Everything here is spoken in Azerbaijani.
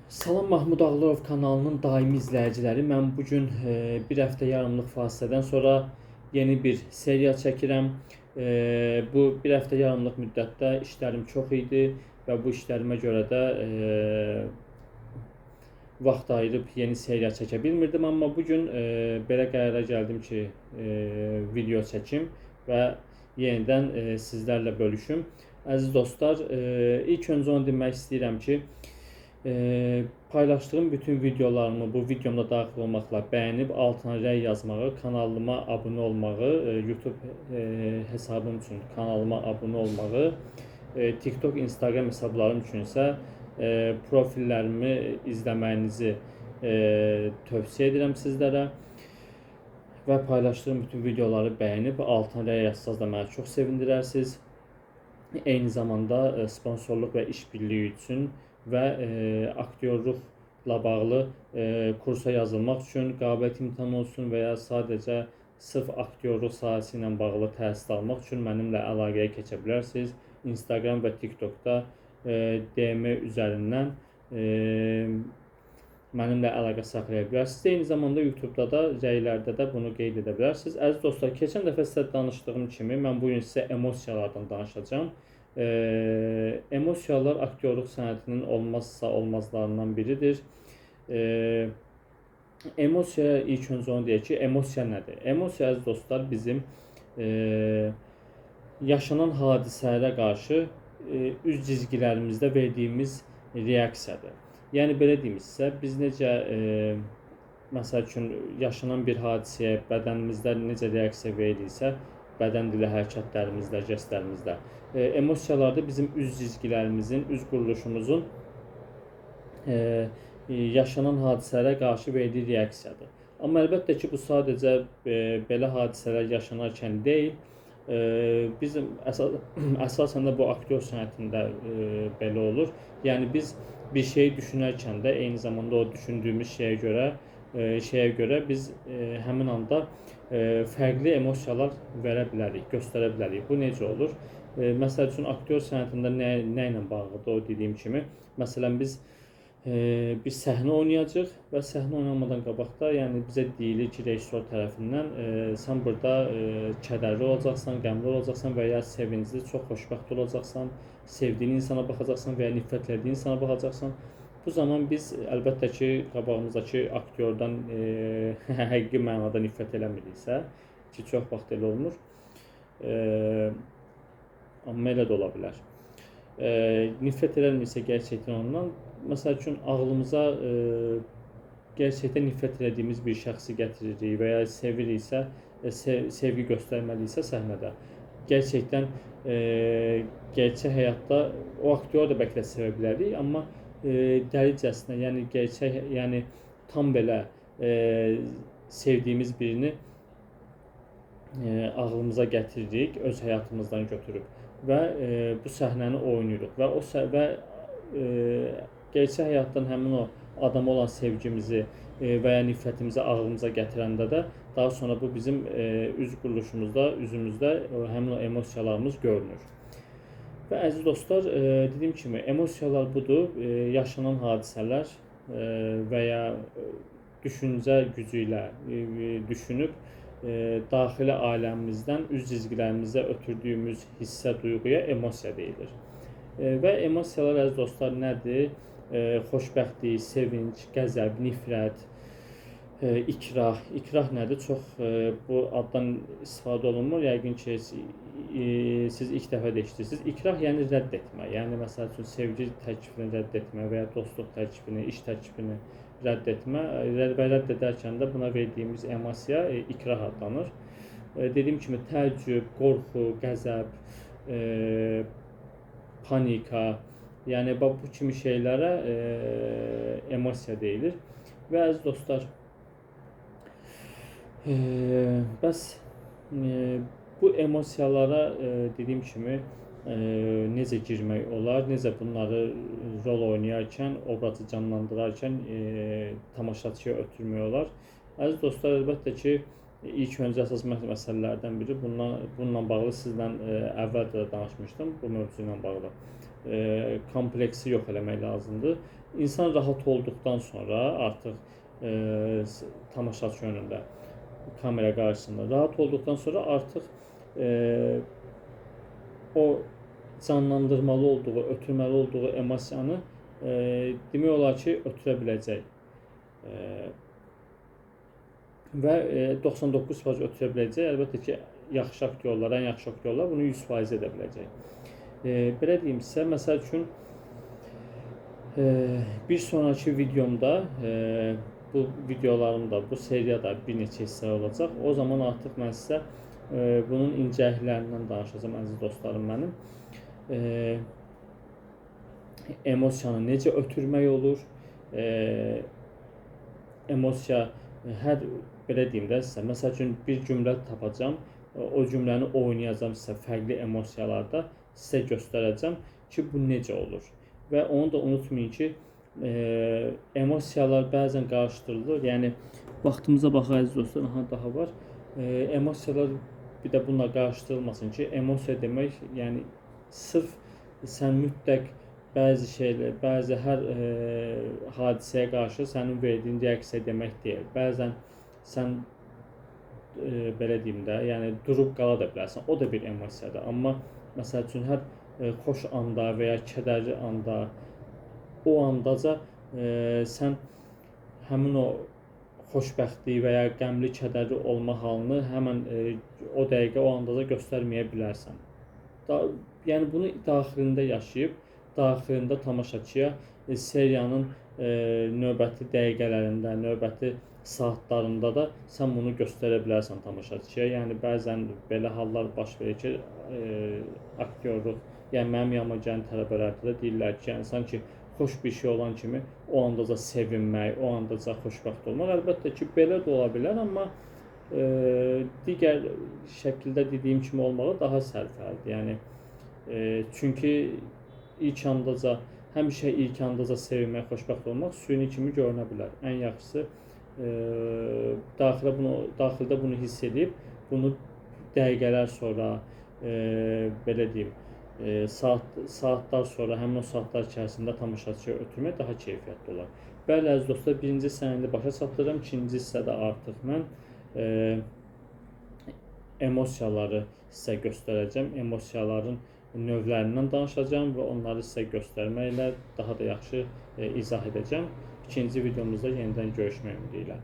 Salam Mahmud Ağlarov kanalının daimi izləyiciləri. Mən bu gün bir həftə yarımlıq fasilədən sonra yeni bir seriya çəkirəm. Bu bir həftə yarımlıq müddətdə işlərim çox idi və bu işlərimə görə də vaxt ayırıb yeni seriya çəkə bilmirdim. Amma bu gün belə qərara gəldim ki, video çəkim və yenidən sizlərlə bölüşüm. Əziz dostlar, ilk öncə onu demək istəyirəm ki, paylaşdığım bütün videolarımı bu videomda daxil olmaqla bəyənib altına rəy yazmağı, kanalıma abunə olmağı, YouTube hesabım üçün kanalıma abunə olmağı, TikTok, Instagram hesablarım üçün isə profillərimi izləməyinizi tövsiyə edirəm sizlərə və paylaşdığım bütün videoları bəyənib altına rəy yazsanız da məni çox sevindirərsiniz. Eyni zamanda sponsorluq və işbirliyi üçün və aktyorluqla bağlı kursa yazılmaq üçün, qabiliyyət imtahanı olsun və ya sadəcə sırf aktyorluq sahəsi ilə bağlı təhsil almaq üçün mənimlə əlaqəyə keçə bilərsiniz. Instagram və TikTokda DM üzərindən mənimlə əlaqə saxlaya bilərsiniz. Eyni zamanda YouTube'da da, rəylərdə də bunu qeyd edə bilərsiniz. Əziz dostlar, keçən dəfə sizə danışdığım kimi mən bugün sizə emosiyalardan danışacağım. Emosiyalar aktyorluq sənətinin olmazsa olmazlarından biridir. Emosiya, ilk öncə onu deyək ki, emosiya nədir? Emosiya, əziz dostlar, bizim yaşanan hadisələrə qarşı üz cizgilərimizdə verdiyimiz reaksiyadır. Yəni belə deyim sizə, biz necə məsəl üçün yaşanan bir hadisəyə bədənimizdə necə reaksiya veririksə, bədən dili hərəkətlərimizdə, jestlərimizdə, emosiyalar da bizim üz cizgilərimizin, üz quruluşumuzun yaşanan hadisələrə qarşı verdiyi reaksiyadır. Amma əlbəttə ki, bu sadəcə belə hadisələr yaşanarkən deyil, bizim əsasən də bu aktyor sənətində belə olur. Yəni biz bir şeyi düşünərkən də eyni zamanda o düşündüyümüz şeyə görə biz həmin anda fərqli emosiyalar verə bilərik, göstərə bilərik. Bu necə olur? Məsəl üçün aktyor sənətində nə ilə bağlıdır o dediyim kimi? Məsələn biz bir səhnə oynayacağıq və səhnə oynamadan qabaqda, yəni bizə deyilir ki, rejissor tərəfindən sən burada kədərli olacaqsan, qəmli olacaqsan və ya sevincli, çox xoşbəxt olacaqsan, sevdiyin insana baxacaqsan və ya nifrət etdiyin insana baxacaqsan. Bu zaman biz əlbəttə ki, qabağımızdakı aktyordan həqiqi mənada nifrət eləmiriksə, ki, çox vaxt elə olmur, amma elə də ola bilər. Nifrət eləmirsə gerçəkdən ondan, məsəl üçün ağlımıza gerçəkdən nifrət etdiyimiz bir şəxsi gətiririk və ya seviriksə, sevgi göstərməliyiksə səhnədə, gerçəkdən gerçək həyatda o aktyoru da bəlkə də sevə bilərik, amma dəlicəsinə, yəni gerçək, yəni tam belə sevdiyimiz birini ağlımıza gətiririk, öz həyatımızdan götürüb və bu səhnəni oynayırıq və gerçək həyatdan həmin o adama olan sevgimizi və ya nifrətimizi ağlımıza gətirəndə də daha sonra bu bizim üz quruluşumuzda, üzümüzdə həmin o emosiyalarımız görünür. Və əziz dostlar, dediyim kimi emosiyalar budur, yaşanan hadisələr və ya düşüncə gücü ilə düşünüb daxili aləmimizdən üz cizgilərimizə ötürdüyümüz hissə, duyğuya emosiya deyilir. Və emosiyalar, əziz dostlar, nədir? Xoşbəxtlik, sevinç, qəzəb, nifrət, ikrah. İkrah nədir? Çox bu addan istifadə olunmur. Yəqin ki, siz ilk dəfə də eşidirsiniz. İkrah yəni rədd etmə. Yəni məsəl üçün sevgi təklifini rədd etmə və ya dostluq təklifini, iş təklifini rədd etmə və rədd edərkən də buna verdiyimiz emosiya ikrah adlanır. Dediyim kimi təəccüb, qorxu, qəzəb, panika, yəni bu kimi şeylərə emosiya deyilir. Və əziz dostlar, bəs bu emosiyalara dediyim kimi necə girmək olar, necə bunları rol oynayarkən, obrazı canlandırarkən tamaşaçıya ötürmək olar? Əziz dostlar, əlbəttə ki, ilk öncə əsas məsələlərdən biri bununla bağlı sizlə əvvəldə də danışmışdım bu mövzu ilə bağlı. Kompleksi yox eləmək lazımdır. insan rahat olduqdan sonra artıq tamaşaçı önündə, kamera qarşısında rahat olduqdan sonra artıq o canlandırmalı olduğu, ötürməli olduğu emosiyanı demək olar ki, ötürə biləcək. Və 99% ötürə biləcək. Əlbəttə ki, yaxşı aktyorlar, ən yaxşı aktyorlar bunu 100% edə biləcək. Belə deyim sizə, məsəl üçün bir sonraki videomda bu videolarımda, bu seriyada bir neçə hissə olacaq. O zaman artıq mən sizə bunun incəliklərindən danışacağım, əziz dostlarım mənim. Emosiyanı necə ötürmək olur? Emosiya hər, belə deyim də sizə, məsəl üçün bir cümlə tapacağam, o cümləni oynayacağam sizə fərqli emosiyalarda, sizə göstərəcəm ki, bu necə olur. Və onu da unutmayın ki, emosiyalar bəzən qarışdırılır. Yəni, vaxtımıza baxaq əziz dostlar, daha var. Emosiyalar bir də bununla qarışdırılmasın ki, emosiya demək, yəni sırf sən mütləq bəzi şeylər, bəzi hər hadisəyə qarşı sənin verdiyin reaksiya demək deyil. Bəzən sən belə deyim də, yəni durub qala da bilərsən. O da bir emosiyadır. Amma məsəl üçün hər xoş anda və ya kədərli anda, o andaca sən həmin o xoşbəxtlik və ya qəmli, kədərli olma halını həmən o dəqiqə, o andaca göstərməyə bilərsən. Yəni bunu daxilində yaşayıb, daxilində tamaşaçıya seriyanın növbəti dəqiqələrində, növbəti saatlarında da sən bunu göstərə bilərsən tamaşaçıya. Yəni bəzən belə hallar baş verir ki, aktyorluq, yəni mənim yanıma gələn tələbələrdə də deyirlər ki, yəni sanki xoş bir şey olan kimi o andaca sevinmək, o andaca xoşbəxt olmaq. Əlbəttə ki, belə də ola bilər, amma digər şəkildə dediyim kimi olmağı daha sərfəlidir. Yəni çünki ilk andaca, həmişə ilk andaca sevinmək, xoşbəxt olmaq süni kimi görünə bilər. Ən yaxşısı daxildə bunu hiss edib, bunu dəqiqələr sonra, belə deyim, saatlar sonra, həmin o saatlar içərisində tamaşaçıya ötürmək daha keyfiyyətli olar. Bəli, əziz dostlar, birinci hissəni başa çatdırıram. İkinci hissədə artıq mən emosiyaları sizə göstərəcəm. Emosiyaların növlərindən danışacağım və onları sizə göstərməklə daha da yaxşı izah edəcəm. İkinci videomuzda yenidən görüşmək ümidi ilə.